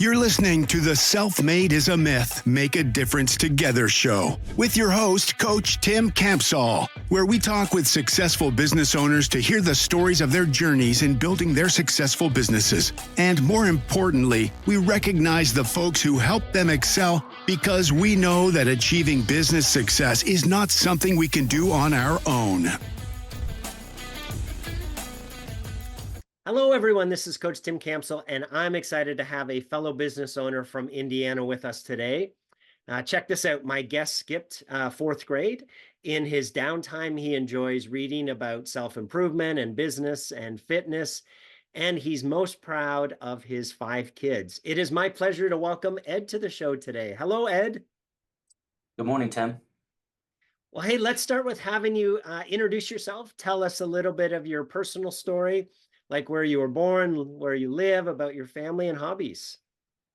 You're listening to the Self-Made is a Myth, Make a Difference Together show with your host, Coach Tim Campsall, where we talk with successful business owners to hear the stories of their journeys in building their successful businesses. And more importantly, we recognize the folks who help them excel because we know that achieving business success is not something we can do on our own. Hello, everyone. This is Coach Tim Campsall, and I'm excited to have a fellow business owner from Indiana with us today. Check this out. My guest skipped fourth grade. In his downtime, he enjoys reading about self-improvement and business and fitness, and he's most proud of his 5 kids. It is my pleasure to welcome Ed to the show today. Hello, Ed. Good morning, Tim. Well, hey, let's start with having you introduce yourself. Tell us a little bit of your personal story, like where you were born, where you live, about your family and hobbies.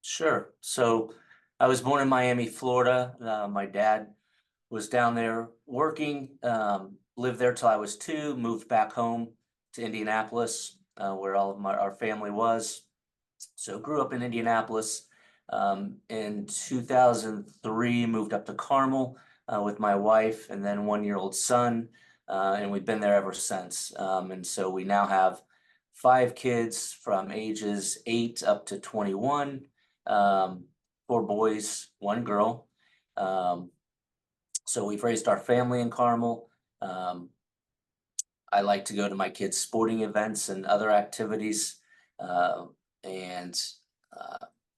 Sure. So I was born in Miami, Florida. My dad was down there working, lived there till I was 2, moved back home to Indianapolis, where all of our family was. So grew up in Indianapolis. In 2003, moved up to Carmel with my wife and then 1-year-old son, and we've been there ever since. And so we now have 5 kids from ages 8 up to 21, 4 boys, 1 girl. So we've raised our family in Carmel. I like to go to my kids' sporting events and other activities. And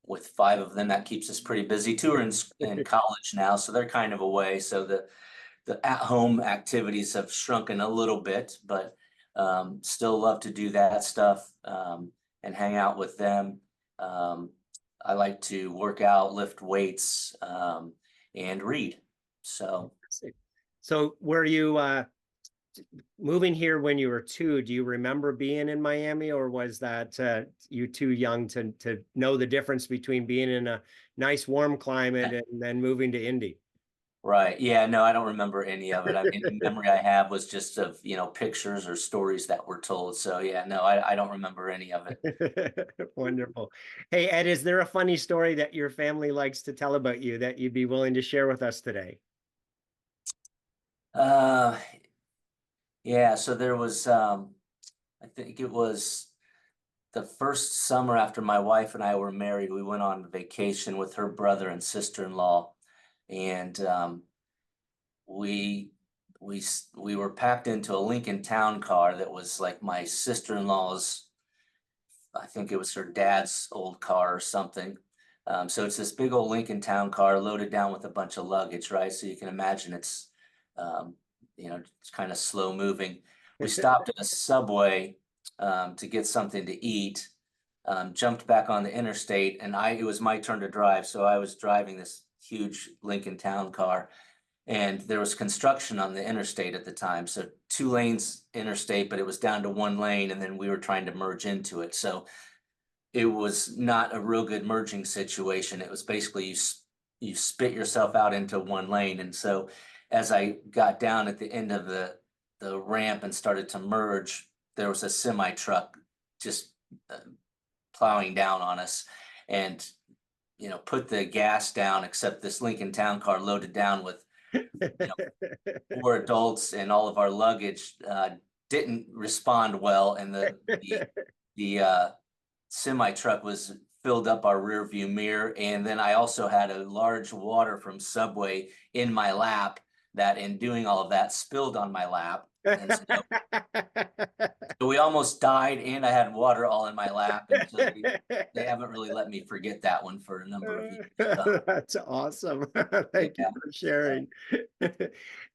with 5 of them, that keeps us pretty busy. 2 are in college now, so they're kind of away. So the at-home activities have shrunken a little bit, but still love to do that stuff and hang out with them. I like to work out, lift weights, and read. So were you moving here when you were 2? Do you remember being in Miami, or was that you too young to know the difference between being in a nice warm climate and then moving to Indy? Right. Yeah, no, I don't remember any of it. I mean, the memory I have was just of, pictures or stories that were told. So yeah, no, I don't remember any of it. Wonderful. Hey, Ed, is there a funny story that your family likes to tell about you that you'd be willing to share with us today? Yeah, so there was, I think it was the first summer after my wife and I were married, we went on vacation with her brother and sister-in-law. And we were packed into a Lincoln Town car that was like my sister-in-law's, I think it was her dad's old car or something. So it's this big old Lincoln Town car loaded down with a bunch of luggage, right? So you can imagine it's, it's kind of slow moving. We stopped at a Subway to get something to eat, jumped back on the interstate, and it was my turn to drive. So I was driving this huge Lincoln Town car, and there was construction on the interstate at the time. So 2 lanes interstate, but it was down to 1 lane, and then we were trying to merge into it. So it was not a real good merging situation. It was basically you spit yourself out into 1 lane. And so as I got down at the end of the ramp and started to merge, there was a semi truck just plowing down on us, and put the gas down, except this Lincoln Town car loaded down with 4 adults and all of our luggage didn't respond well, and the semi truck was filled up our rear view mirror. And then I also had a large water from Subway in my lap that, in doing all of that, spilled on my lap. And so we almost died, and I had water all in my lap. And so they haven't really let me forget that one for a number of years. So. That's awesome. Thank you for sharing.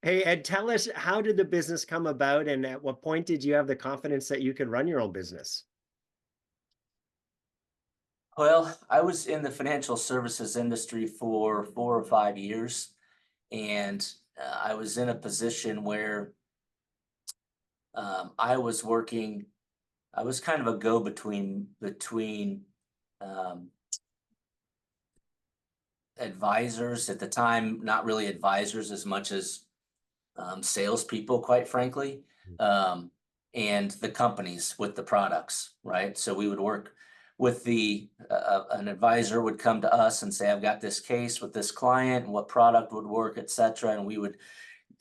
Hey, Ed, tell us, how did the business come about, and at what point did you have the confidence that you could run your own business? Well, I was in the financial services industry for 4 or 5 years, and I was in a position where I was kind of a go-between between advisors at the time, not really advisors as much as salespeople, quite frankly, and the companies with the products, right? So we would work with an advisor would come to us and say, I've got this case with this client and what product would work, et cetera. And we would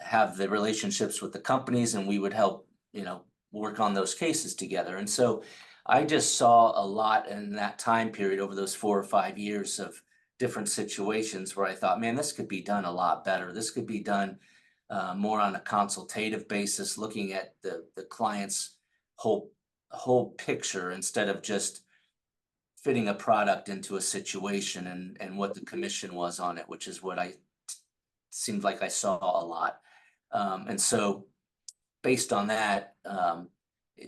have the relationships with the companies and we would help, work on those cases together. And so I just saw a lot in that time period over those 4 or 5 years of different situations where I thought, man, this could be done a lot better. This could be done more on a consultative basis, looking at the client's whole picture instead of just fitting a product into a situation and what the commission was on it, which is what seemed like I saw a lot. And so based on that,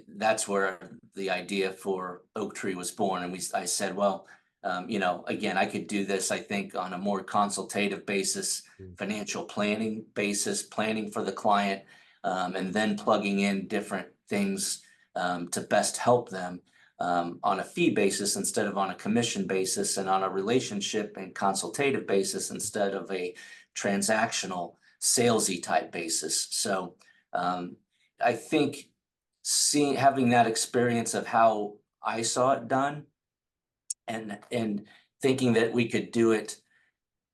that's where the idea for Oaktree was born. And I said, well, again, I could do this, I think, on a more consultative basis, financial planning basis, planning for the client, and then plugging in different things to best help them on a fee basis instead of on a commission basis, and on a relationship and consultative basis instead of a transactional salesy type basis. So I think having that experience of how I saw it done and thinking that we could do it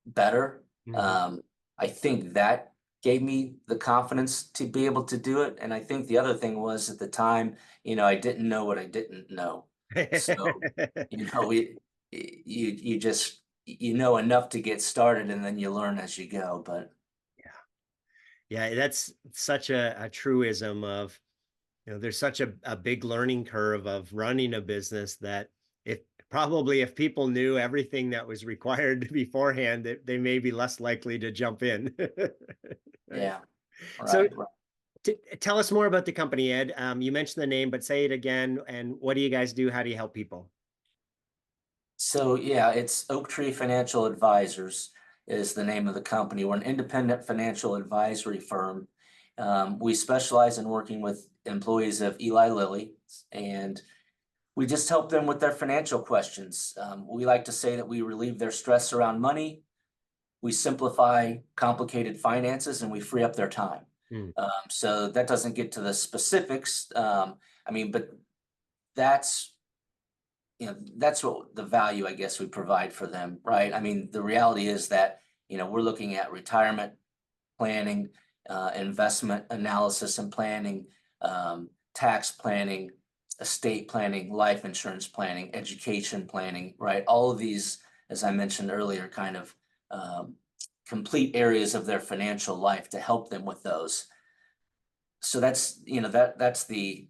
better, I think that gave me the confidence to be able to do it. And I think the other thing was, at the time, I didn't know what I didn't know. So, you just, enough to get started, and then you learn as you go. But yeah, that's such a truism of, there's such a big learning curve of running a business that if people knew everything that was required beforehand, they may be less likely to jump in. yeah. Right, So right. tell us more about the company, Ed. You mentioned the name, but say it again. And what do you guys do? How do you help people? So yeah, it's Oaktree Financial Advisors is the name of the company. We're an independent financial advisory firm. We specialize in working with employees of Eli Lilly, and we just help them with their financial questions. We like to say that we relieve their stress around money, we simplify complicated finances, and we free up their time. So that doesn't get to the specifics. But that's what the value, I guess, we provide for them, right? The reality is that, we're looking at retirement planning, investment analysis and planning, tax planning, estate planning, life insurance planning, education planning, right? All of these, as I mentioned earlier, kind of complete areas of their financial life to help them with those. So that's, that's the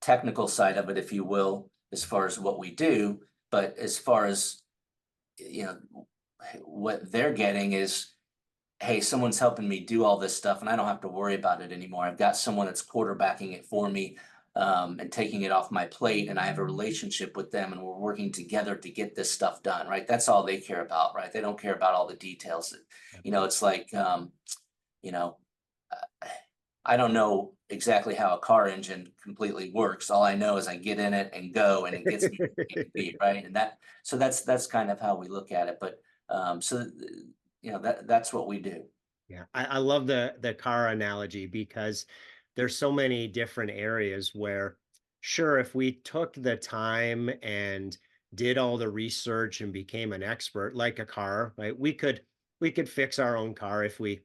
technical side of it, if you will, as far as what we do. But as far as, what they're getting is, hey, someone's helping me do all this stuff and I don't have to worry about it anymore. I've got someone that's quarterbacking it for me, and taking it off my plate, and I have a relationship with them and we're working together to get this stuff done, right? That's all they care about, right? They don't care about all the details. It's like, I don't know exactly how a car engine completely works. All I know is I get in it and go, and it gets me where I need to be, right? And that's kind of how we look at it. But that's what we do. Yeah, I love the car analogy, because there's so many different areas where, sure, if we took the time and did all the research and became an expert, like a car, right? We could fix our own car if we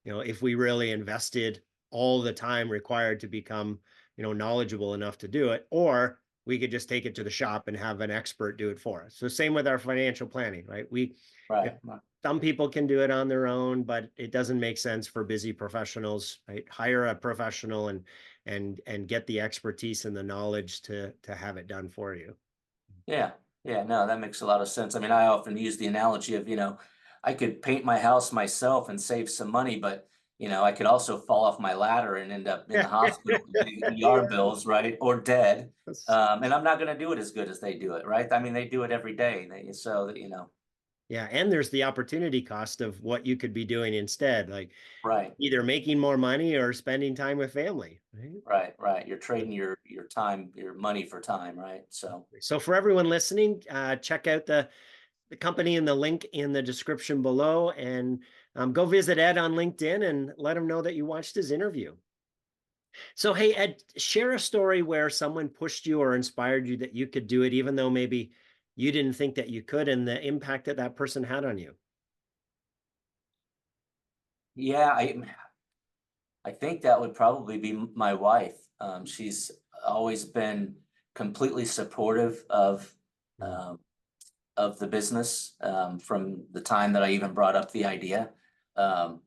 really invested all the time required to become, knowledgeable enough to do it, or we could just take it to the shop and have an expert do it for us. So same with our financial planning, right? Right. Some people can do it on their own, but it doesn't make sense for busy professionals, right? Hire a professional and get the expertise and the knowledge to have it done for you. Yeah. Yeah. No, that makes a lot of sense. I often use the analogy of, I could paint my house myself and save some money, but I could also fall off my ladder and end up in the hospital getting ER bills, right? Or dead. And I'm not going to do it as good as they do it, right? They do it every day. Yeah, and there's the opportunity cost of what you could be doing instead, like right. either making more money or spending time with family. Right. You're trading your time, your money for time, right? So for everyone listening, check out the company and the link in the description below, and go visit Ed on LinkedIn and let him know that you watched his interview. So, hey, Ed, share a story where someone pushed you or inspired you that you could do it, even though maybe you didn't think that you could, and the impact that that person had on you. Yeah, I think that would probably be my wife. She's always been completely supportive Mm. um, of the business from the time that I even brought up the idea. Um,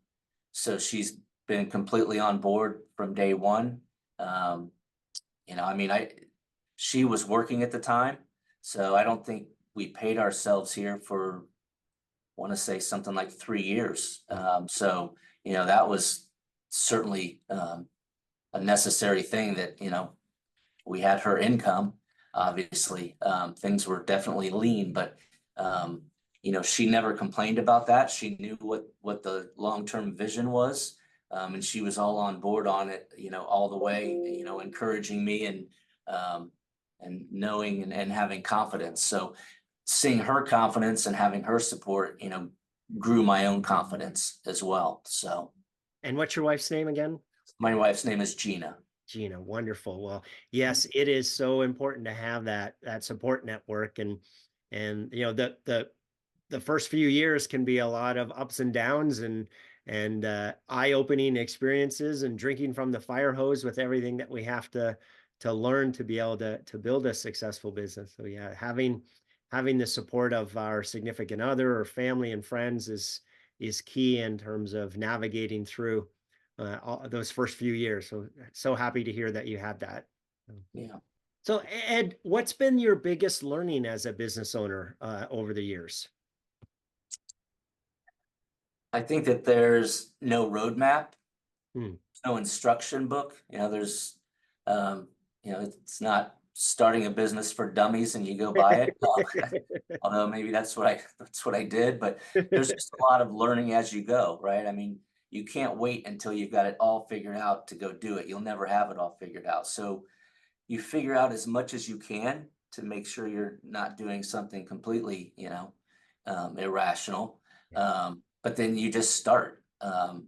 so she's been completely on board from day one. Um, I mean, she was working at the time, so I don't think we paid ourselves here for, want to say something like 3 years. So, that was certainly a necessary thing that, we had her income. Obviously, things were definitely lean, but um, she never complained about that. She knew what the long-term vision was, and she was all on board on it, all the way, encouraging me um, and knowing and having confidence. So seeing her confidence and having her support, grew my own confidence as well. So And what's your wife's name again? my wife's name is Gina. Gina, wonderful. Well, yes, it is so important to have that support network, and the first few years can be a lot of ups and downs, and eye-opening experiences, and drinking from the fire hose with everything that we have to learn to be able to build a successful business. So yeah, having the support of our significant other or family and friends is key in terms of navigating through all those first few years. So happy to hear that you had that. Yeah. So Ed, what's been your biggest learning as a business owner over the years? I think that there's no roadmap, Hmm. no instruction book. Um, it's not starting a business for dummies and you go buy it. Although maybe that's what I did, but there's just a lot of learning as you go, right? I mean, you can't wait until you've got it all figured out to go do it. You'll never have it all figured out. So you figure out as much as you can to make sure you're not doing something completely, irrational. Yeah. But then you just start.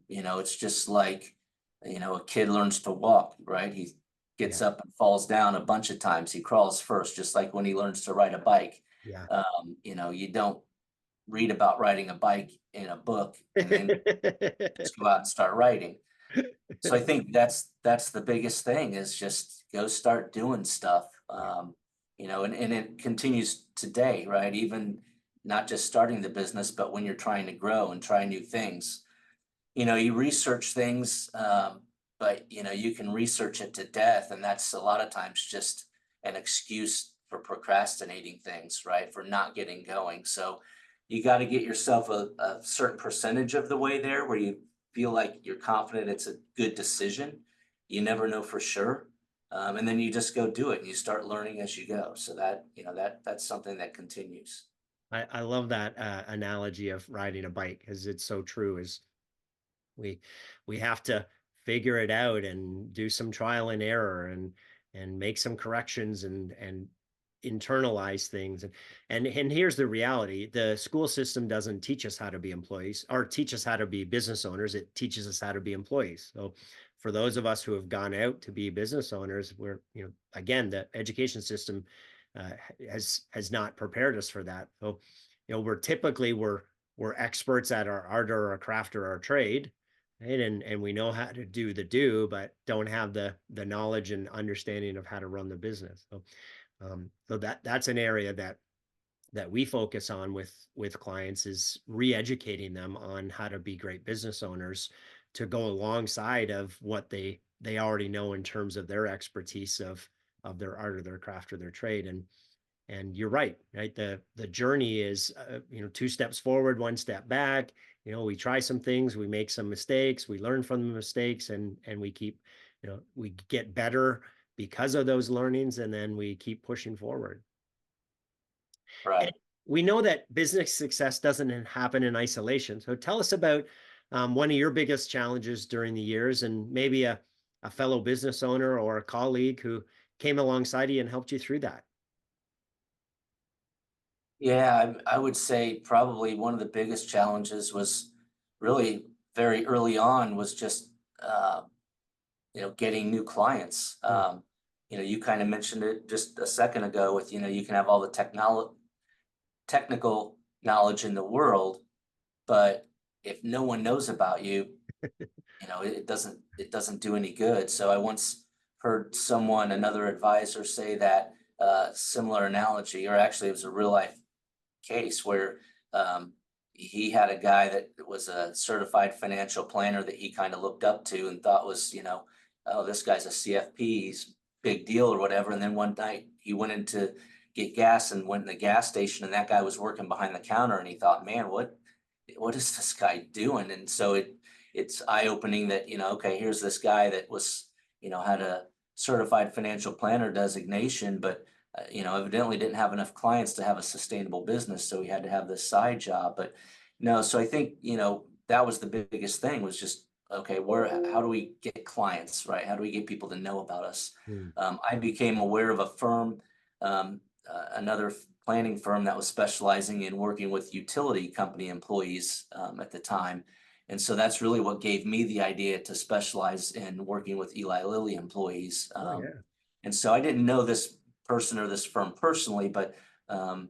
It's just like, a kid learns to walk, right? He gets Yeah. up and falls down a bunch of times. He crawls first, just like when he learns to ride a bike. Yeah. You don't read about riding a bike in a book and then just go out and start riding. So I think that's the biggest thing, is just go start doing stuff. And it continues today, right? Even not just starting the business, but when you're trying to grow and try new things. You research things, but you can research it to death, and that's a lot of times just an excuse for procrastinating things, right? For not getting going. So you got to get yourself a certain percentage of the way there where you feel like you're confident it's a good decision. You never know for sure. And then you just go do it and you start learning as you go. So that's something that continues. I love that analogy of riding a bike, because it's so true. Is we we have to figure it out and do some trial and error, and make some corrections, and internalize things, and here's the reality: the school system doesn't teach us how to be employees or teach us how to be business owners. It teaches us how to be employees. So for those of us who have gone out to be business owners, we're, again, the education system uh, has not prepared us for that. So we're experts at our art or our craft or our trade, right? And we know how to do the do, but don't have the knowledge and understanding of how to run the business. So that's an area that we focus on with clients, is re-educating them on how to be great business owners, to go alongside of what they already know in terms of their expertise of their art or their craft or their trade. And you're right? The journey is, two steps forward, one step back. We try some things, we make some mistakes, we learn from the mistakes, and we keep, we get better because of those learnings, and then we keep pushing forward. And Right. we know that business success doesn't happen in isolation. So tell us about one of your biggest challenges during the years, and maybe a fellow business owner or a colleague who came alongside you and helped you through that. Yeah, I would say probably one of the biggest challenges was really very early on was just getting new clients. You kind of mentioned it just a second ago with, you can have all the technical knowledge in the world, but if no one knows about you, it doesn't do any good. So I once heard another advisor say that similar analogy, or actually it was a real life case where he had a guy that was a certified financial planner that he kind of looked up to and thought was, oh, this guy's a CFP, he's big deal or whatever. And then one night he went in to get gas and went in the gas station, and that guy was working behind the counter, and he thought, man, what is this guy doing? And so it's eye-opening that, okay, here's this guy that was, had a certified financial planner designation, but evidently didn't have enough clients to have a sustainable business, so he had to have this side job. But no, so I think that was the biggest thing, was just, okay, how do we get clients, right? How do we get people to know about us? I became aware of a firm, another planning firm that was specializing in working with utility company employees at the time. And so that's really what gave me the idea to specialize in working with Eli Lilly employees. And so I didn't know this person or this firm personally, but there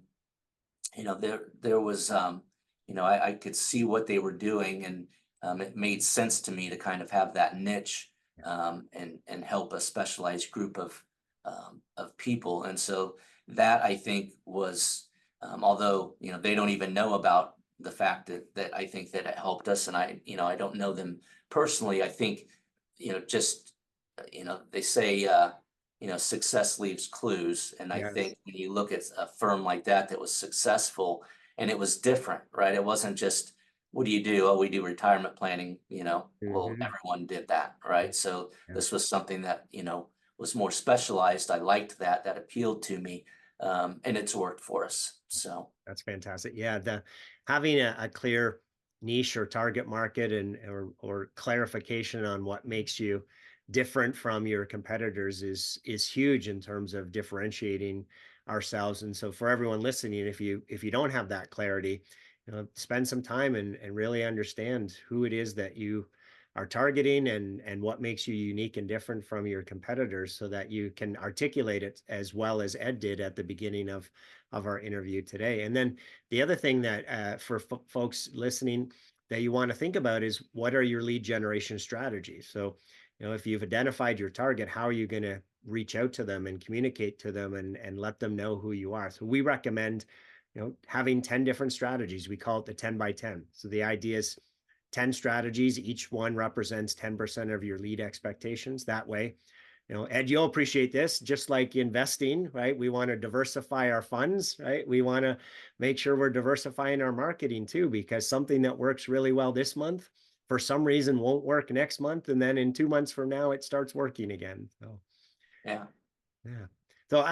was I could see what they were doing, and it made sense to me to kind of have that niche and help a specialized group of people. And so that, I think, was although they don't even know about the fact that I think that it helped us, and I don't know them personally. I think just they say success leaves clues. And I think when you look at a firm like that was successful, and it was different, right? It wasn't just, what do you do? Oh, we do retirement planning, well, everyone did that, right? So this was something that, was more specialized. I liked that appealed to me. And it's worked for us. So that's fantastic. Yeah. Having a clear niche or target market or clarification on what makes you different from your competitors is huge in terms of differentiating ourselves. And so for everyone listening, if you don't have that clarity, spend some time and really understand who it is that you are targeting and what makes you unique and different from your competitors, so that you can articulate it as well as Ed did at the beginning of our interview today. And then the other thing that for folks listening that you want to think about is, what are your lead generation strategies? So if you've identified your target, how are you going to reach out to them and communicate to them and let them know who you are? So we recommend, having 10 different strategies. We call it the 10 by 10. So the idea is 10 strategies. Each one represents 10% of your lead expectations. That way, Ed, you'll appreciate this, just like investing, right? We want to diversify our funds, right? We want to make sure we're diversifying our marketing too, because something that works really well this month, for some reason, won't work next month. And then in 2 months from now, it starts working again. So, yeah. So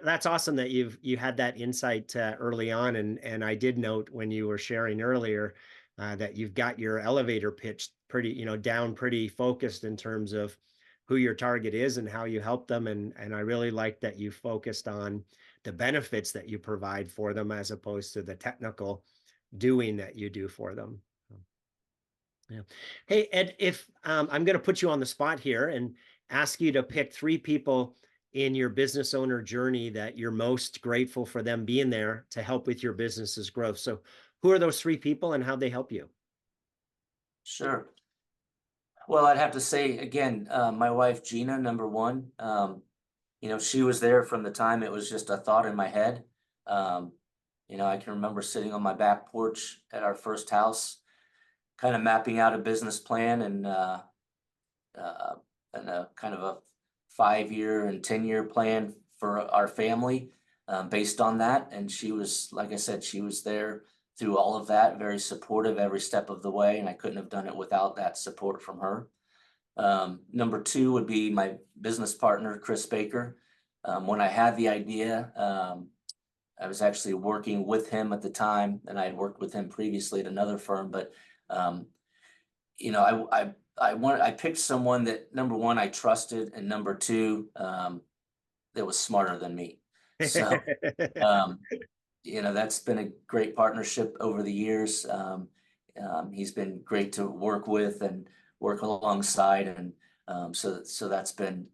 that's awesome that you had that insight early on. And I did note when you were sharing earlier that you've got your elevator pitch pretty, down pretty focused in terms of who your target is and how you help them. And I really like that you focused on the benefits that you provide for them, as opposed to the technical doing that you do for them. Yeah. Hey, Ed, if I'm going to put you on the spot here and ask you to pick 3 people in your business owner journey that you're most grateful for them being there to help with your business's growth. So who are those 3 people and how they help you? Sure. Well, I'd have to say, again, my wife, Gina, number one. She was there from the time it was just a thought in my head. I can remember sitting on my back porch at our first house, kind of mapping out a business plan and a kind of a 5-year and 10-year plan for our family based on that. And she was, like I said, she was there through all of that, very supportive every step of the way. And I couldn't have done it without that support from her. Number 2 would be my business partner, Chris Baker. When I had the idea, I was actually working with him at the time, and I had worked with him previously at another firm. But I picked someone that, number 1, I trusted, and number 2, that was smarter than me. So, that's been a great partnership over the years. He's been great to work with and work alongside, and So that's been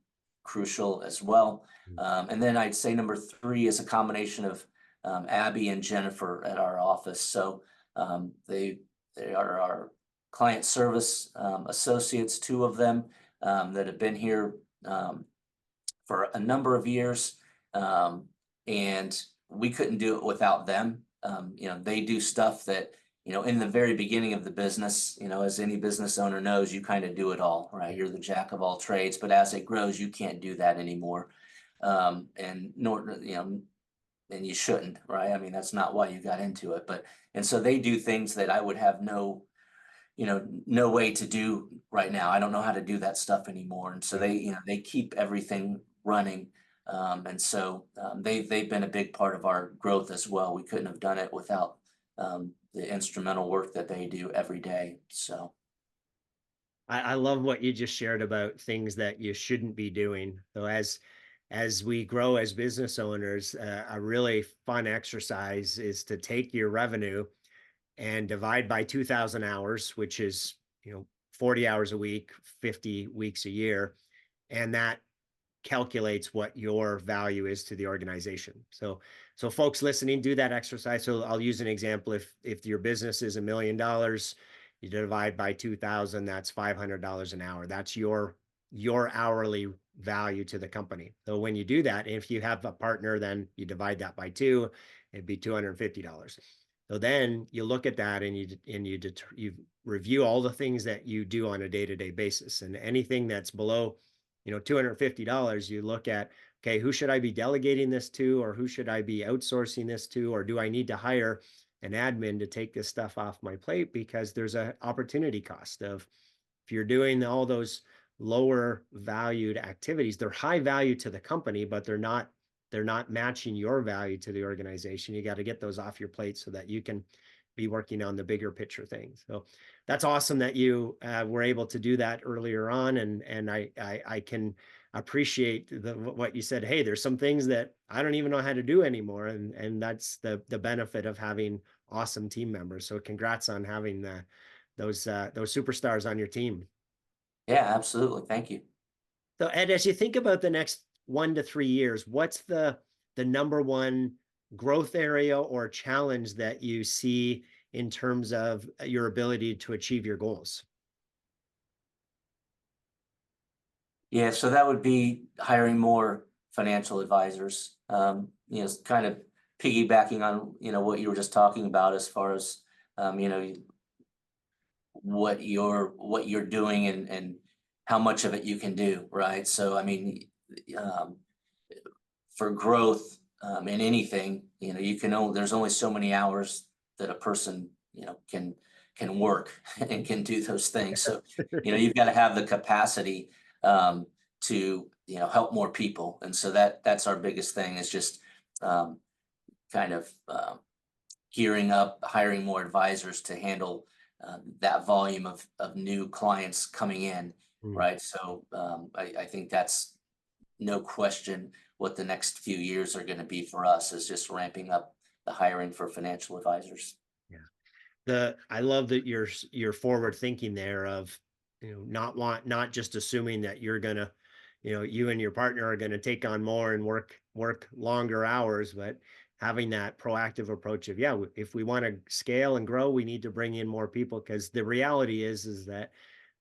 crucial as well. And then I'd say number three is a combination of Abby and Jennifer at our office. So they are our client service associates, two of them that have been here for a number of years. And we couldn't do it without them. They do stuff that, in the very beginning of the business, as any business owner knows, you kind of do it all, right? You're the jack of all trades, but as it grows, you can't do that anymore. And you shouldn't, right? I mean, that's not why you got into it, and so they do things that I would have no way to do right now. I don't know how to do that stuff anymore. And so they keep everything running. And so they've been a big part of our growth as well. We couldn't have done it without the instrumental work that they do every day. So I love what you just shared about things that you shouldn't be doing. So as we grow as business owners, a really fun exercise is to take your revenue and divide by 2,000 hours, which is 40 hours a week, 50 weeks a year, and that calculates what your value is to the organization. So folks listening, do that exercise. So I'll use an example. If your business is $1 million, you divide by 2,000, that's $500 an hour. That's your hourly value to the company. So when you do that, if you have a partner, then you divide that by 2, it'd be $250. So then you look at that and you review all the things that you do on a day-to-day basis, and anything that's below $250, you look at, okay, who should I be delegating this to, or who should I be outsourcing this to, or do I need to hire an admin to take this stuff off my plate? Because there's an opportunity cost of, if you're doing all those lower valued activities, they're high value to the company, but they're not matching your value to the organization. You got to get those off your plate so that you can be working on the bigger picture things. So that's awesome that you were able to do that earlier on. And I can appreciate what you said. Hey, there's some things that I don't even know how to do anymore. And that's the benefit of having awesome team members. So congrats on having those superstars on your team. yeah, absolutely. Thank you. So Ed, as you think about the next 1 to 3 years, what's the number one growth area or challenge that you see in terms of your ability to achieve your goals? Yeah, so that would be hiring more financial advisors. Kind of piggybacking on what you were just talking about as far as what you're doing and how much of it you can do, right? So I mean, for growth in anything, there's only so many hours that a person can work and can do those things. So you've got to have the capacity to help more people, and so that's our biggest thing, is just kind of gearing up, hiring more advisors to handle that volume of new clients coming in, right? So I think that's no question what the next few years are going to be for us, is just ramping up the hiring for financial advisors. Yeah. I love that you're forward thinking there of, not just assuming that you're going to, you and your partner are going to take on more and work longer hours, but having that proactive approach of, yeah, if we want to scale and grow, we need to bring in more people, because the reality is that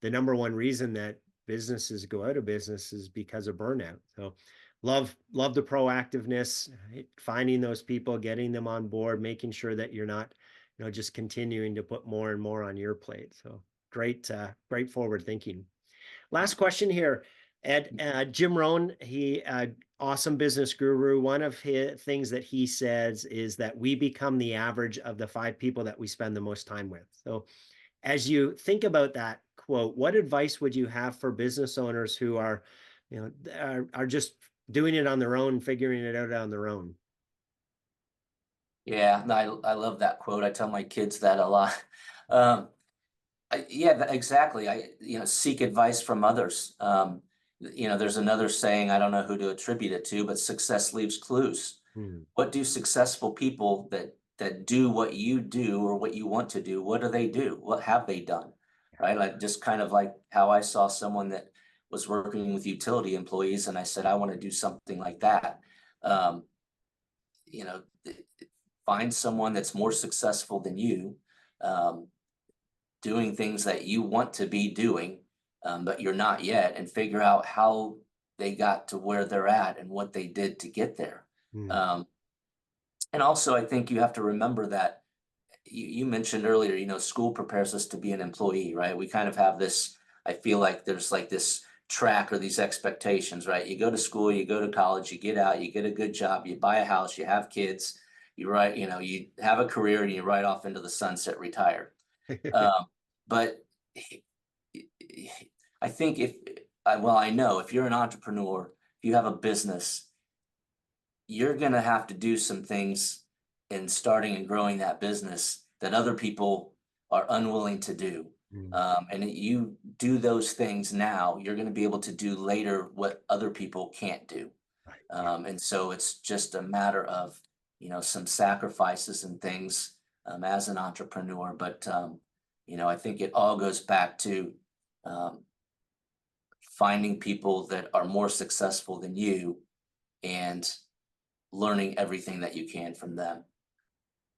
the number one reason that businesses go out of business is because of burnout. So love the proactiveness, right? Finding those people, getting them on board, making sure that you're not, just continuing to put more and more on your plate. So great forward thinking. Last question here. Ed, Jim Rohn, he awesome business guru. One of his things that he says is that we become the average of the 5 people that we spend the most time with. So as you think about that quote, what advice would you have for business owners who are just doing it on their own, figuring it out on their own? Yeah, I love that quote. I tell my kids that a lot. Exactly. Seek advice from others. There's another saying, I don't know who to attribute it to, but success leaves clues. What do successful people that do what you do or what you want to do, what do they do? What have they done? Right? Like, just kind of like how I saw someone that was working with utility employees, and I said, I want to do something like that. Um, you know, find someone that's more successful than you, um, doing things that you want to be doing, but you're not yet, and figure out how they got to where they're at and what they did to get there. Mm. And also, I think you have to remember that you mentioned earlier, school prepares us to be an employee, right? We kind of have this, I feel like there's like this track or these expectations, right? You go to school, you go to college, you get out, you get a good job, you buy a house, you have kids, you have a career, and you ride off into the sunset retired. But I think I know if you're an entrepreneur, if you have a business, you're going to have to do some things in starting and growing that business that other people are unwilling to do. And you do those things now, you're going to be able to do later what other people can't do. Right. And so it's just a matter of, some sacrifices and things as an entrepreneur. But, I think it all goes back to finding people that are more successful than you and learning everything that you can from them.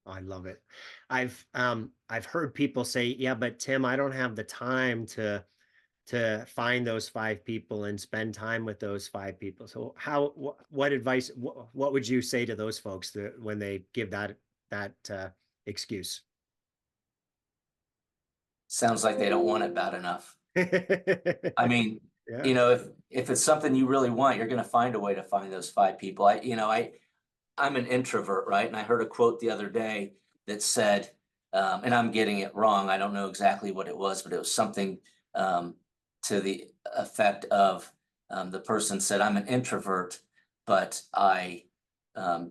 I love it. I've heard people say, yeah, but Tim, I don't have the time to find those 5 people and spend time with those 5 people. So what advice, what would you say to those folks when they give that excuse? Sounds like they don't want it bad enough. I mean, Yeah. if it's something you really want, you're going to find a way to find those 5 people. I'm an introvert, right? And I heard a quote the other day that said, and I'm getting it wrong, I don't know exactly what it was, but it was something to the effect of, the person said, I'm an introvert, but I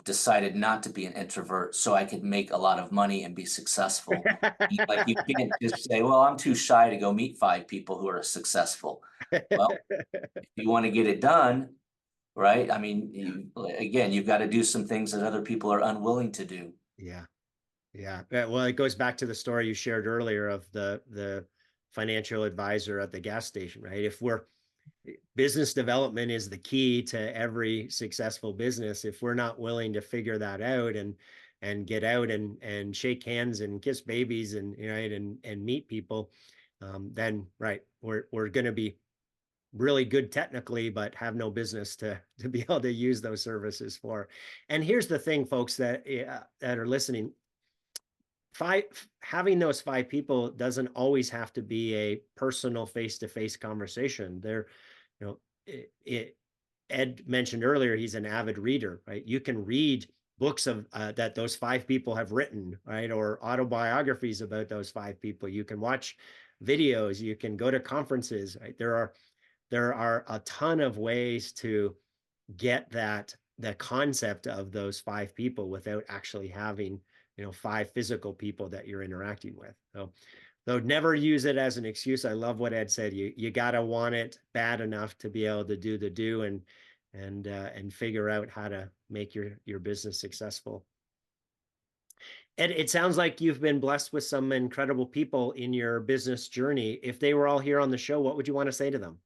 decided not to be an introvert so I could make a lot of money and be successful. Like, you can't just say, well, I'm too shy to go meet 5 people who are successful. Well, if you want to get it done, right? I mean, you've got to do some things that other people are unwilling to do. Yeah. Yeah. Well, it goes back to the story you shared earlier of the financial advisor at the gas station, right? Business development is the key to every successful business. If we're not willing to figure that out and get out and shake hands and kiss babies and meet people, then we're going to be really good technically, but have no business to be able to use those services for. And here's the thing, folks that are listening. Having those 5 people doesn't always have to be a personal face-to-face conversation. Ed mentioned earlier, he's an avid reader, right? You can read books of that those 5 people have written, right? Or autobiographies about those 5 people. You can watch videos, you can go to conferences, right? There are a ton of ways to get the concept of those 5 people without actually having 5 physical people that you're interacting with. So never use it as an excuse. I love what Ed said. You gotta want it bad enough to be able to do the do and figure out how to make your business successful. Ed, it sounds like you've been blessed with some incredible people in your business journey. If they were all here on the show, what would you want to say to them?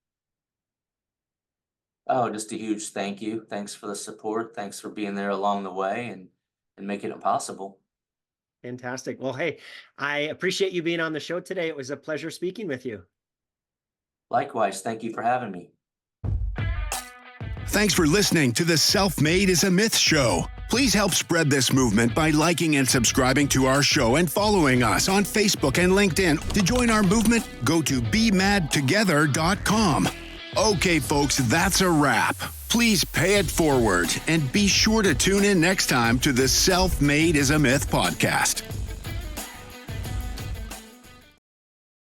Oh, just a huge thank you. Thanks for the support. Thanks for being there along the way and making it possible. Fantastic. Well, hey, I appreciate you being on the show today. It was a pleasure speaking with you. Likewise, thank you for having me. Thanks for listening to the Self-Made is a Myth show. Please help spread this movement by liking and subscribing to our show and following us on Facebook and LinkedIn. To join our movement, go to bemadtogether.com. Okay, folks, that's a wrap. Please pay it forward and be sure to tune in next time to the Self-Made is a Myth podcast.